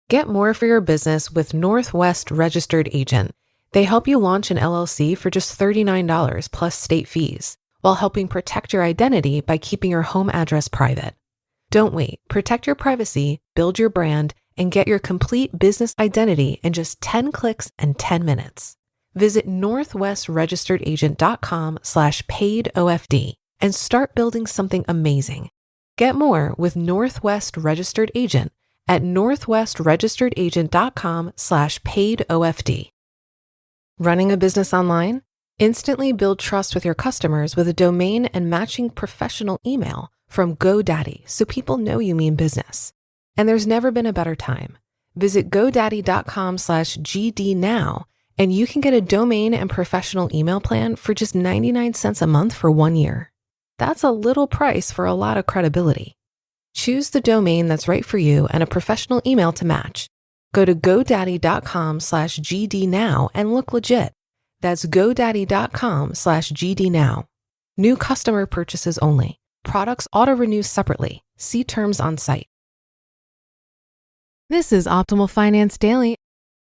Get more for your business with Northwest Registered Agent. They help you launch an LLC for just $39 plus state fees, while helping protect your identity by keeping your home address private. Don't wait. Protect your privacy, build your brand, and get your complete business identity in just 10 clicks and 10 minutes. Visit northwestregisteredagent.com/paidofd and start building something amazing. Get more with Northwest Registered Agent at northwestregisteredagent.com/paidofd. Running a business online? Instantly build trust with your customers with a domain and matching professional email from GoDaddy so people know you mean business. And there's never been a better time. Visit godaddy.com/GD now and you can get a domain and professional email plan for just 99 cents a month for 1 year. That's a little price for a lot of credibility. Choose the domain that's right for you and a professional email to match. Go to godaddy.com/GD now and look legit. That's godaddy.com/GD now. New customer purchases only. Products auto-renew separately. See terms on site. This is Optimal Finance Daily.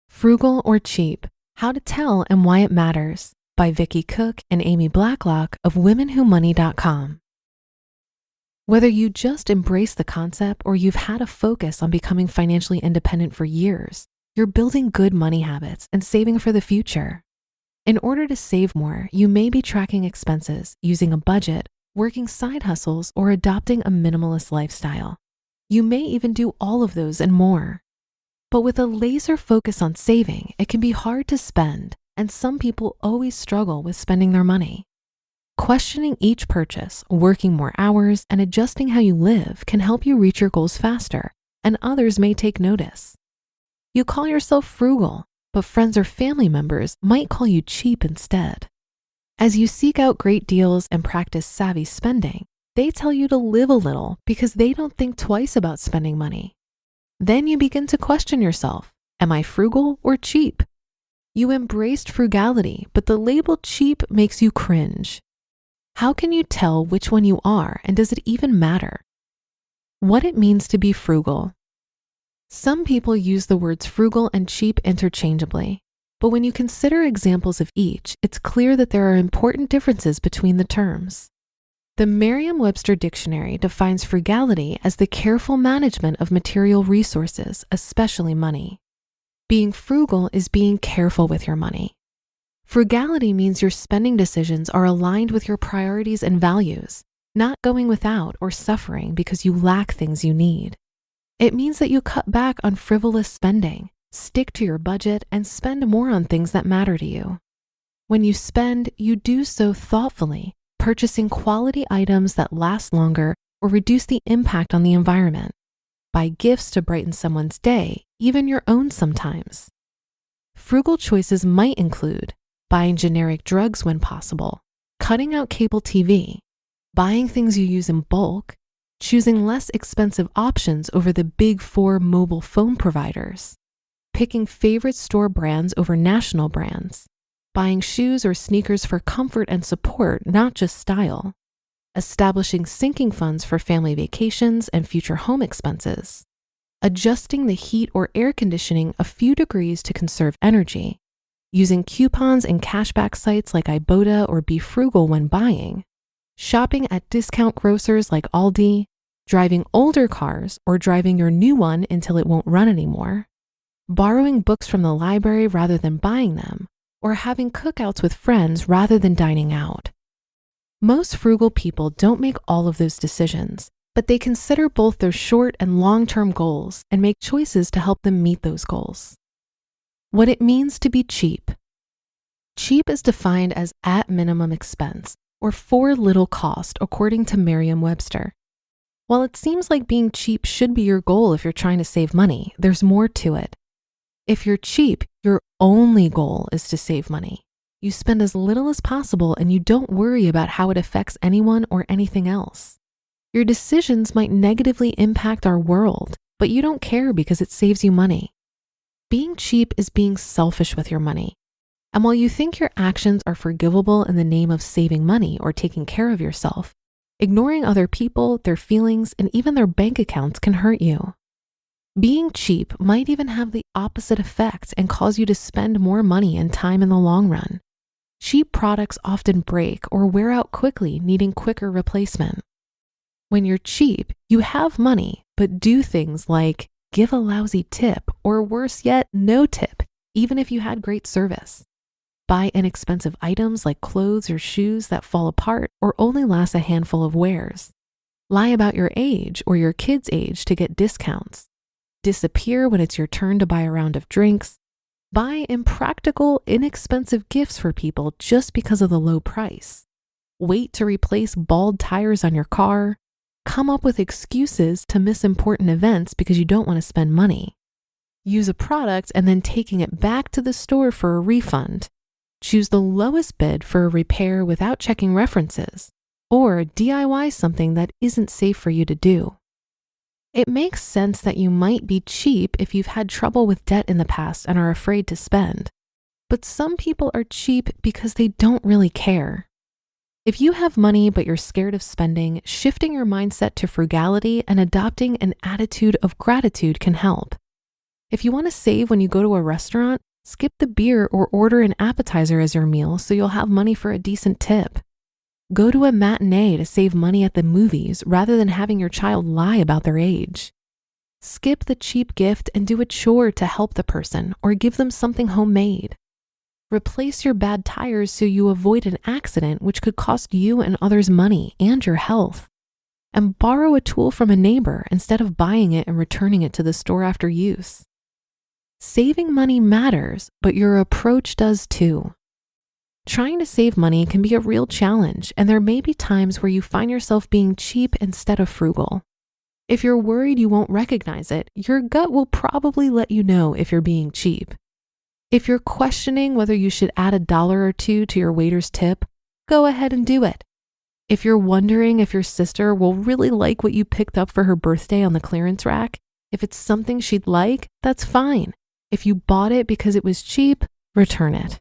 Frugal or Cheap? How to Tell and Why It Matters by Vicki Cook and Amy Blacklock of WomenWhoMoney.com. Whether you just embrace the concept or you've had a focus on becoming financially independent for years, you're building good money habits and saving for the future. In order to save more, you may be tracking expenses, using a budget, working side hustles, or adopting a minimalist lifestyle. You may even do all of those and more. But with a laser focus on saving, it can be hard to spend, and some people always struggle with spending their money. Questioning each purchase, working more hours, and adjusting how you live can help you reach your goals faster, and others may take notice. You call yourself frugal, but friends or family members might call you cheap instead. As you seek out great deals and practice savvy spending, they tell you to live a little because they don't think twice about spending money. Then you begin to question yourself, am I frugal or cheap? You embraced frugality, but the label cheap makes you cringe. How can you tell which one you are, and does it even matter? What it means to be frugal. Some people use the words frugal and cheap interchangeably, but when you consider examples of each, it's clear that there are important differences between the terms. The Merriam-Webster Dictionary defines frugality as the careful management of material resources, especially money. Being frugal is being careful with your money. Frugality means your spending decisions are aligned with your priorities and values, not going without or suffering because you lack things you need. It means that you cut back on frivolous spending, stick to your budget, and spend more on things that matter to you. When you spend, you do so thoughtfully, purchasing quality items that last longer or reduce the impact on the environment. Buy gifts to brighten someone's day, even your own sometimes. Frugal choices might include buying generic drugs when possible, cutting out cable TV, buying things you use in bulk, choosing less expensive options over the big four mobile phone providers, picking favorite store brands over national brands, buying shoes or sneakers for comfort and support, not just style, establishing sinking funds for family vacations and future home expenses, adjusting the heat or air conditioning a few degrees to conserve energy, using coupons and cashback sites like Ibotta or Be Frugal when buying, shopping at discount grocers like Aldi, driving older cars or driving your new one until it won't run anymore, borrowing books from the library rather than buying them, or having cookouts with friends rather than dining out. Most frugal people don't make all of those decisions, but they consider both their short and long-term goals and make choices to help them meet those goals. What it means to be cheap. Cheap is defined as at minimum expense, or for little cost, according to Merriam-Webster. While it seems like being cheap should be your goal if you're trying to save money, there's more to it. If you're cheap, your only goal is to save money. You spend as little as possible and you don't worry about how it affects anyone or anything else. Your decisions might negatively impact our world, but you don't care because it saves you money. Being cheap is being selfish with your money. And while you think your actions are forgivable in the name of saving money or taking care of yourself, ignoring other people, their feelings, and even their bank accounts can hurt you. Being cheap might even have the opposite effect and cause you to spend more money and time in the long run. Cheap products often break or wear out quickly, needing quicker replacement. When you're cheap, you have money, but do things like give a lousy tip, or worse yet, no tip, even if you had great service. Buy inexpensive items like clothes or shoes that fall apart or only last a handful of wears. Lie about your age or your kid's age to get discounts. Disappear when it's your turn to buy a round of drinks. Buy impractical, inexpensive gifts for people just because of the low price. Wait to replace bald tires on your car. Come up with excuses to miss important events because you don't want to spend money. Use a product and then taking it back to the store for a refund. Choose the lowest bid for a repair without checking references, or DIY something that isn't safe for you to do. It makes sense that you might be cheap if you've had trouble with debt in the past and are afraid to spend. But some people are cheap because they don't really care. If you have money but you're scared of spending, shifting your mindset to frugality and adopting an attitude of gratitude can help. If you want to save when you go to a restaurant, skip the beer or order an appetizer as your meal so you'll have money for a decent tip. Go to a matinee to save money at the movies rather than having your child lie about their age. Skip the cheap gift and do a chore to help the person or give them something homemade. Replace your bad tires so you avoid an accident which could cost you and others money and your health. And borrow a tool from a neighbor instead of buying it and returning it to the store after use. Saving money matters, but your approach does too. Trying to save money can be a real challenge, and there may be times where you find yourself being cheap instead of frugal. If you're worried you won't recognize it, your gut will probably let you know if you're being cheap. If you're questioning whether you should add $1 or $2 to your waiter's tip, go ahead and do it. If you're wondering if your sister will really like what you picked up for her birthday on the clearance rack, if it's something she'd like, that's fine. If you bought it because it was cheap, return it.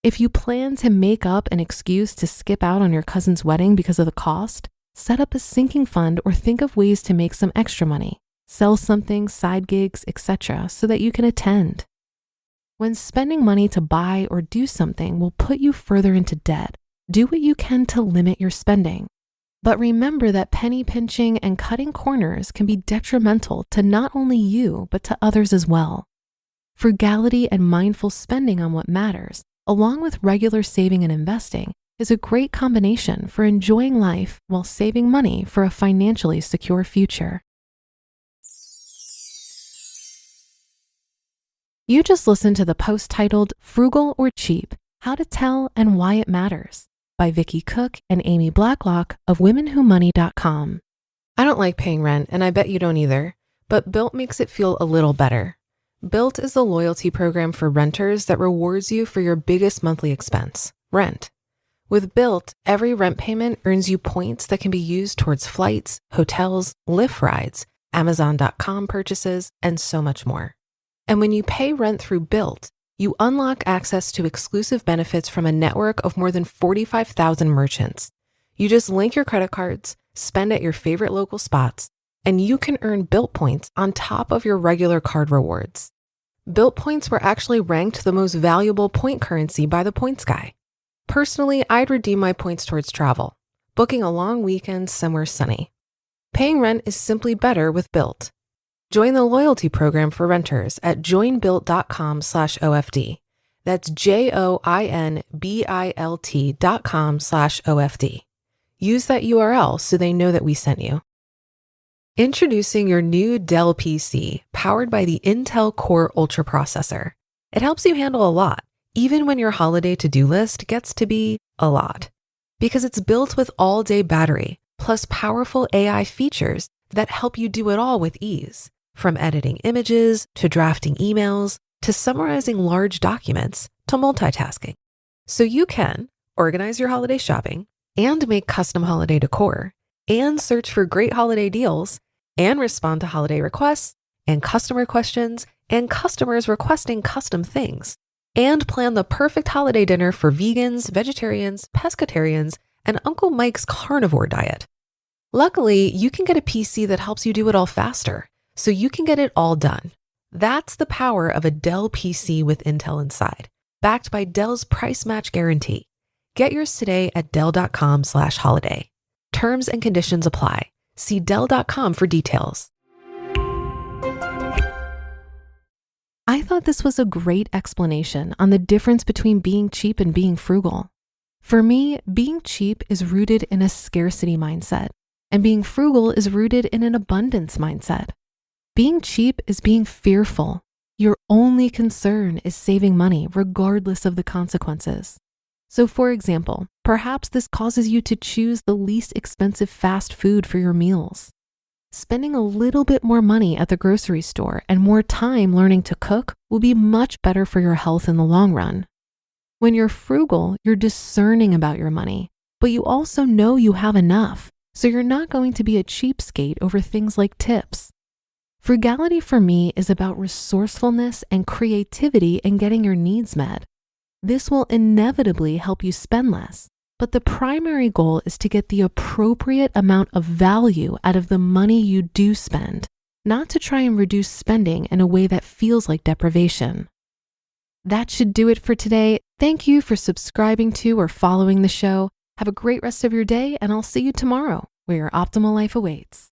If you plan to make up an excuse to skip out on your cousin's wedding because of the cost, set up a sinking fund or think of ways to make some extra money. Sell something, side gigs, etc., so that you can attend. When spending money to buy or do something will put you further into debt, do what you can to limit your spending. But remember that penny pinching and cutting corners can be detrimental to not only you, but to others as well. Frugality and mindful spending on what matters, along with regular saving and investing, is a great combination for enjoying life while saving money for a financially secure future. You just listened to the post titled Frugal or Cheap, How to Tell and Why It Matters by Vicki Cook and Amy Blacklock of WomenWhoMoney.com. I don't like paying rent, and I bet you don't either, but Built makes it feel a little better. Built is a loyalty program for renters that rewards you for your biggest monthly expense, rent. With Built, every rent payment earns you points that can be used towards flights, hotels, Lyft rides, Amazon.com purchases, and so much more. And when you pay rent through Built, you unlock access to exclusive benefits from a network of more than 45,000 merchants. You just link your credit cards, spend at your favorite local spots, and you can earn Built points on top of your regular card rewards. Built points were actually ranked the most valuable point currency by the Points Guy. Personally, I'd redeem my points towards travel, booking a long weekend somewhere sunny. Paying rent is simply better with Built. Join the loyalty program for renters at joinbuilt.com/OFD. That's JOINBILT.com/OFD. Use that URL so they know that we sent you. Introducing your new Dell PC, powered by the Intel Core Ultra processor. It helps you handle a lot, even when your holiday to-do list gets to be a lot. Because it's built with all-day battery, plus powerful AI features that help you do it all with ease. From editing images, to drafting emails, to summarizing large documents, to multitasking. So you can organize your holiday shopping, and make custom holiday decor, and search for great holiday deals, and respond to holiday requests, and customer questions, and customers requesting custom things, and plan the perfect holiday dinner for vegans, vegetarians, pescatarians, and Uncle Mike's carnivore diet. Luckily, you can get a PC that helps you do it all faster, so you can get it all done. That's the power of a Dell PC with Intel inside, backed by Dell's price match guarantee. Get yours today at Dell.com/holiday. Terms and conditions apply. See Dell.com for details. I thought this was a great explanation on the difference between being cheap and being frugal. For me, being cheap is rooted in a scarcity mindset, and being frugal is rooted in an abundance mindset. Being cheap is being fearful. Your only concern is saving money regardless of the consequences. So for example, perhaps this causes you to choose the least expensive fast food for your meals. Spending a little bit more money at the grocery store and more time learning to cook will be much better for your health in the long run. When you're frugal, you're discerning about your money, but you also know you have enough, so you're not going to be a cheapskate over things like tips. Frugality for me is about resourcefulness and creativity in getting your needs met. This will inevitably help you spend less, but the primary goal is to get the appropriate amount of value out of the money you do spend, not to try and reduce spending in a way that feels like deprivation. That should do it for today. Thank you for subscribing to or following the show. Have a great rest of your day, and I'll see you tomorrow where your optimal life awaits.